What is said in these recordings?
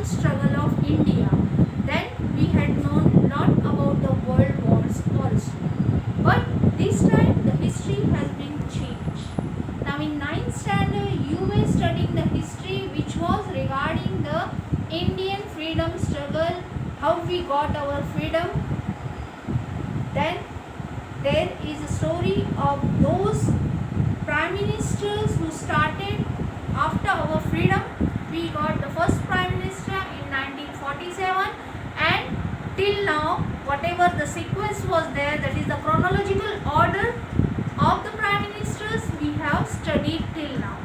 struggle of India. Then we had known lot about the world wars also. But this time the history has been changed. Now in 9th standard you were studying the history which was regarding the Indian freedom struggle, how we got our freedom. Then there is a story of those prime ministers who started after our freedom. We got the first prime minister in 1947, and till now whatever the sequence was there, that is the chronological order of the prime ministers, we have studied till now,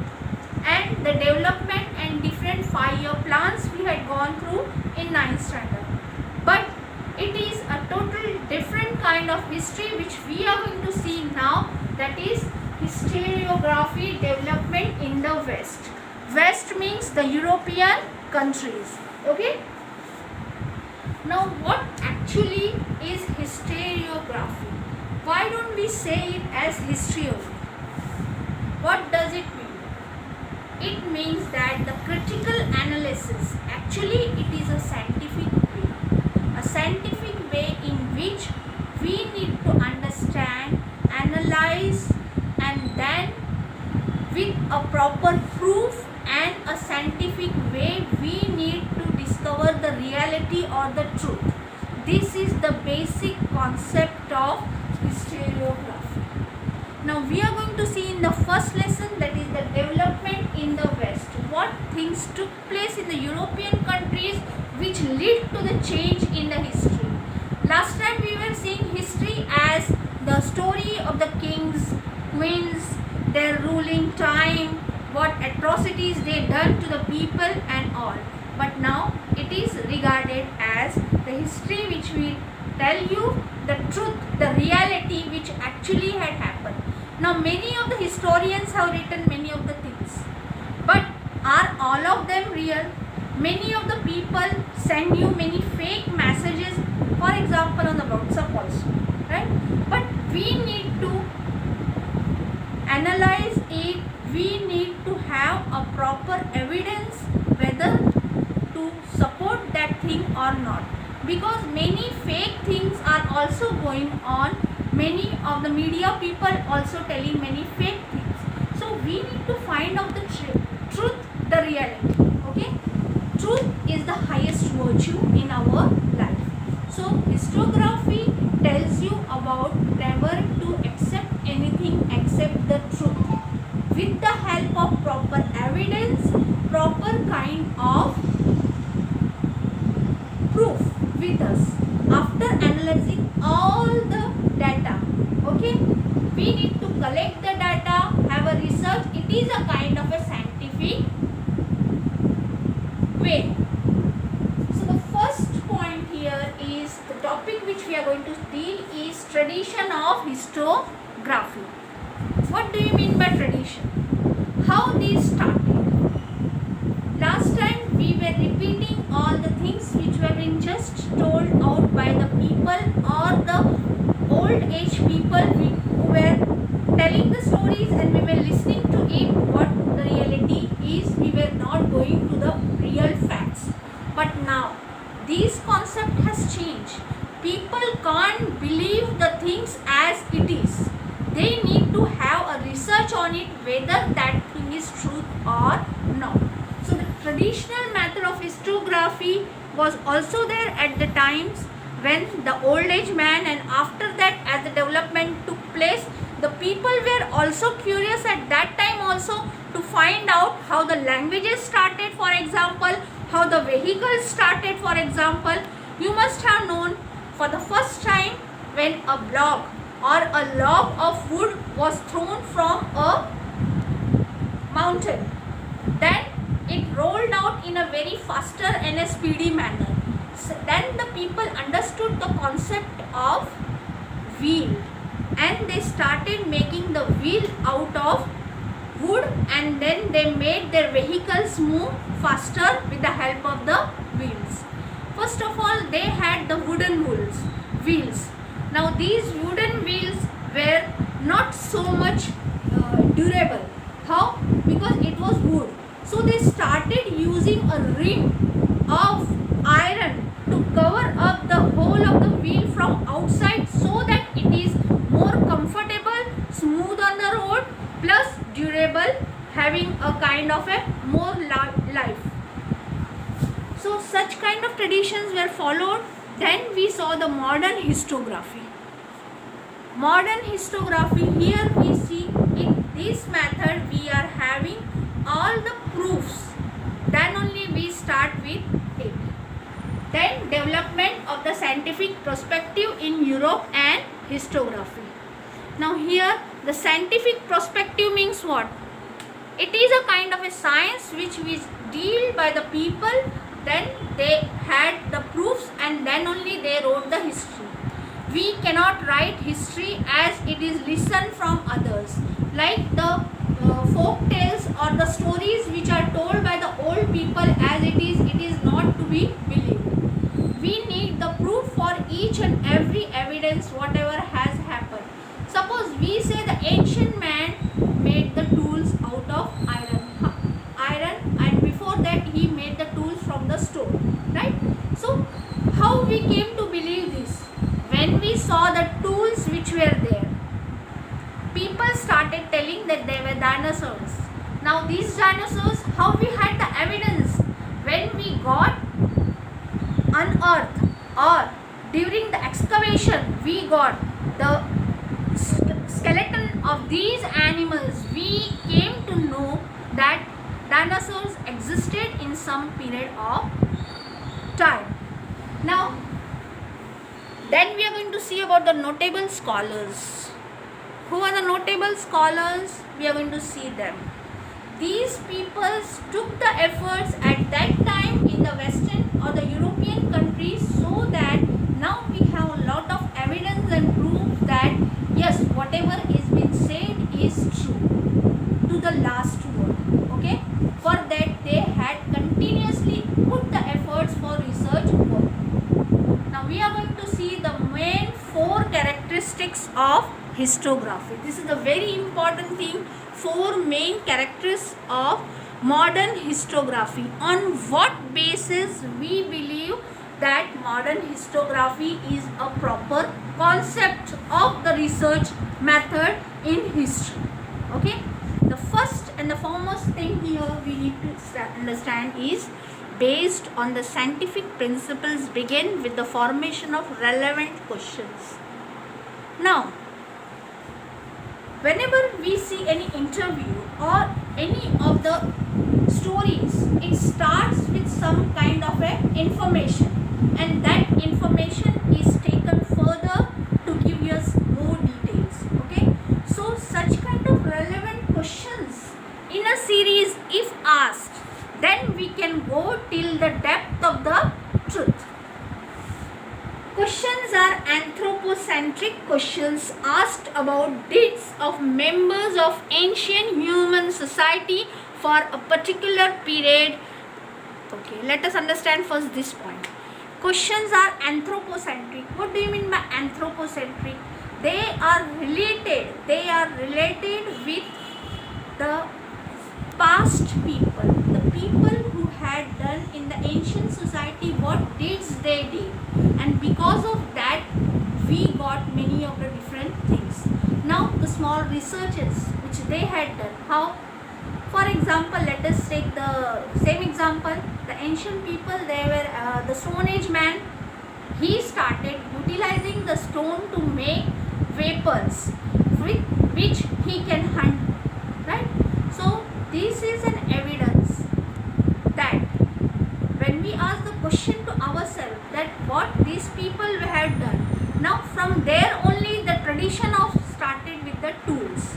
and the development and different 5-year plans we had gone through in 9th standard. But it is a total different kind of history which we are going to see now, that is historiography development in the West. West means the European countries. Okay. Now what actually is historiography? Why don't we say it as history only? What does it mean? It means that the critical analysis, actually it is a scientific way in which we need to understand, analyze, and then with a proper proof and a scientific way we need to discover the reality or the truth. This is the basic concept of historiography. Now we are going to see in the first lesson, that is the development in the West. What things took place in the European countries which lead to the change in the history. Last time we were seeing history as the story of the kings, queens, their ruling time, what atrocities they done to the people and all. But now it is regarded as the history which will tell you the truth, the reality which actually had happened. Now many of the historians have written many of the things, but are all of them real? Many of the people send you many fake messages, for example on the WhatsApp also, right? But we need to analyze it, we need to have a proper evidence whether to support that thing or not, because many fake things are also going on. Many of the media people also telling many fake things. So we need to find out the truth, the reality. Okay, truth is the highest virtue in our life. So historiography tells you about never to accept anything except the truth, with the help of proper evidence, proper kind of proof with us. After analyzing all the data, okay, we need to collect the data, have a research. It is a kind of a scientific way. So the first point here is the topic which we are going to deal is tradition of historiography. What do you mean by tradition? How these started? Last time we were repeating all the things which were being just told out by the people or the old age people who were telling the stories, and we were listening to it. What the reality is, we were not going to the real facts. But now this concept has changed. People can't believe the things as it is. They need to have a research on it whether that thing is truth or not. So the traditional method of historiography was also there at the times when the old age man, and after that as the development took place, the people were also curious at that time also to find out how the languages started, for example, how the vehicles started, for example. You must have known for the first time when a block or a log of wood was thrown from a mountain, then it rolled out in a very faster and a speedy manner. So then the people understood the concept of wheel, and they started making the wheel out of wood, and then they made their vehicles move faster with the help of the wheels. First of all, they had the wooden wheels. Now these wooden wheels were not so much durable. How? Because it was wood. So they started using a rim of iron to cover up the whole of the wheel from outside so that it is more comfortable, smooth on the road, plus durable, having a kind of a more life. So such kind of traditions were followed. Then we saw the modern histography. Modern histography, here we see in this method we are having all the proofs. Then only we start with it. Then development of the scientific perspective in Europe and histography. Now here the scientific perspective means what? It is a kind of a science which we deal by the people. Then they had the proofs and then only they wrote the history. We cannot write history as it is listened from others, like the folk tales or the stories which are told by the old people as it is not to be believed. We need the proof for each and every evidence whatever has happened. Suppose we say the ancient man made the tools out of iron, and before that he made the tools from the stone, right? So how we came to believe this? When we saw the tools which were there, people started telling that they were dinosaurs. Now these dinosaurs, how we had the evidence? When we got unearthed or during the excavation, we got the skeleton of these animals. We came to know that dinosaurs existed in some period of time. Now then we are going to see about the notable scholars. Who are the notable scholars? We are going to see them. These people took the efforts at that time in the Western or the European countries, so that now we have a lot of evidence and proof that yes, whatever is being said is true to the last word. Okay? For that they had continuously put the efforts for research work. Now we are going to see the main 4 characteristics of histography. This is a very important thing. 4 main characteristics of modern histography. On what basis we believe that modern histography is a proper concept of the research method in history. Okay. The first and the foremost thing here we need to understand is based on the scientific principles begin with the formation of relevant questions. Now, whenever we see any interview or any of the stories, it starts with some kind of a information, and that information is taken further to give us more details. Okay, so such kind of relevant questions in a series, if asked, then we can go till the depth of the truth. Questions are anthropocentric questions asked about deeds of members of ancient human society for a particular period. Okay, let us understand first this point. Questions are anthropocentric. What do you mean by anthropocentric? They are related with the past people, the people who had done in the ancient society what deeds they did, and because of that we got many of the different things. Now the small researches which they had done, how, for example, let us take the same example. The ancient people, they were the Stone Age man. He started utilizing the stone to make weapons with which he can hunt, right? So this is an evidence that when we ask the question to ourselves that what these people have done, now from there only the tradition of started with the tools.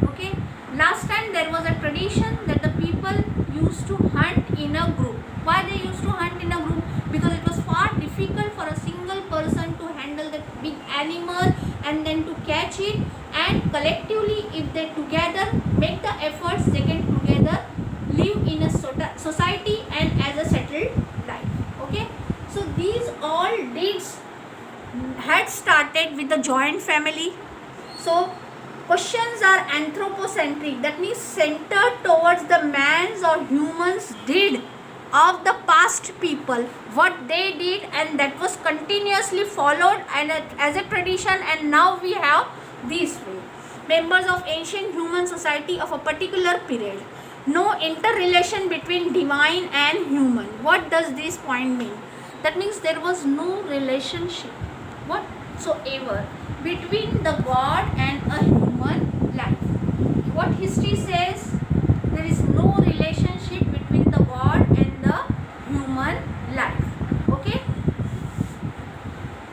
Okay, last time there was a tradition that the people used to hunt in a group. Why they used to hunt in a group? Because it was far difficult for a single person to handle that big animal and then to catch it, and collectively if they together make the efforts, they can together live in a society and as a settled life. Okay, so these all deeds had started with the joint family. So questions are anthropocentric, that means centered towards the man's or human's deed of the past people, what they did, and that was continuously followed and as a tradition, and now we have these way. Members of ancient human society of a particular period. No interrelation between divine and human. What does this point mean? That means there was no relationship whatsoever between the God and a human life. What history says? There is no relationship between the God and the human life. Okay?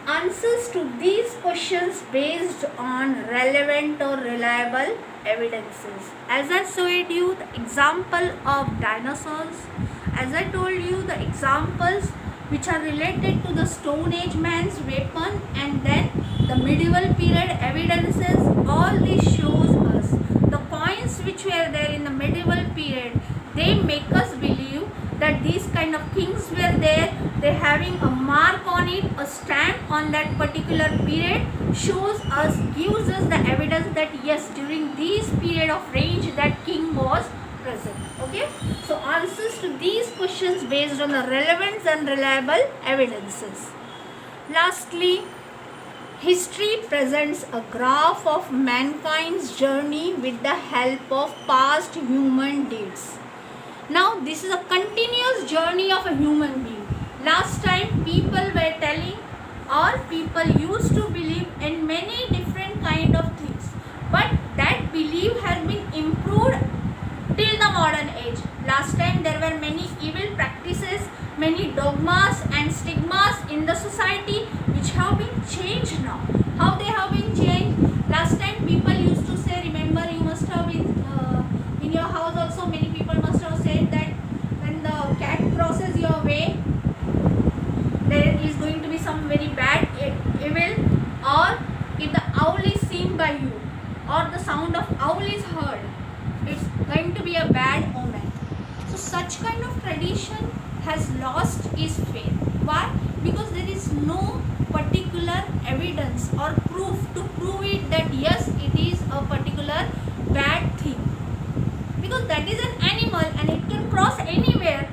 Answers to these questions based on relevant or reliable evidences. As I showed you the example of dinosaurs, as I told you the examples which are related to the Stone Age man's weapon, and then the medieval period evidences, all this shows us the coins which were there in the medieval period, they make us believe that these kind of things were there. They having a mark on it, a stamp on that particular period, shows us, gives us the evidence that yes, during this period of range that king was present. Okay, so answers to these questions based on the relevant and reliable evidences. Lastly, history presents a graph of mankind's journey with the help of past human deeds. Now this is a continuous journey of a human being. Last time people were telling, or people used to believe in many different kind of things, but that belief has been improved till the modern age. Last time there were many evil practices, many dogmas and stigmas in the society which have been changed now. How they have been changed? Last time people used to say, remember, you must have been in your house also, many people must have said that when the cat crosses your way, there is going to be some very bad evil, or if the owl is seen by you or the sound of owl is heard, it's going to be a bad omen. So such kind of tradition has lost its faith. Why? Because there is no particular evidence or proof to prove it that yes, it is a particular bad thing. Because that is an animal and it can cross anywhere.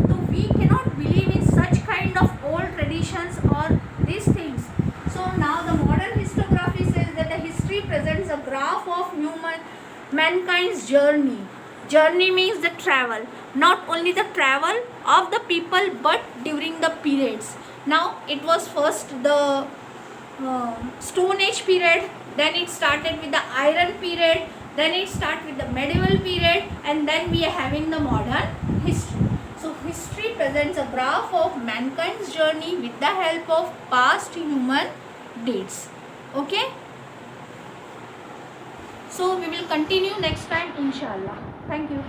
So we cannot believe in such kind of old traditions or these things. So now the modern historiography says that the history presents a graph of mankind's journey. Journey means the travel. Not only the travel of the people, but during the periods. Now it was first the Stone Age period, then it started with the Iron period, then it started with the medieval period, and then we are having the modern history. So history presents a graph of mankind's journey with the help of past human deeds. Okay? So we will continue next time, inshallah. Thank you.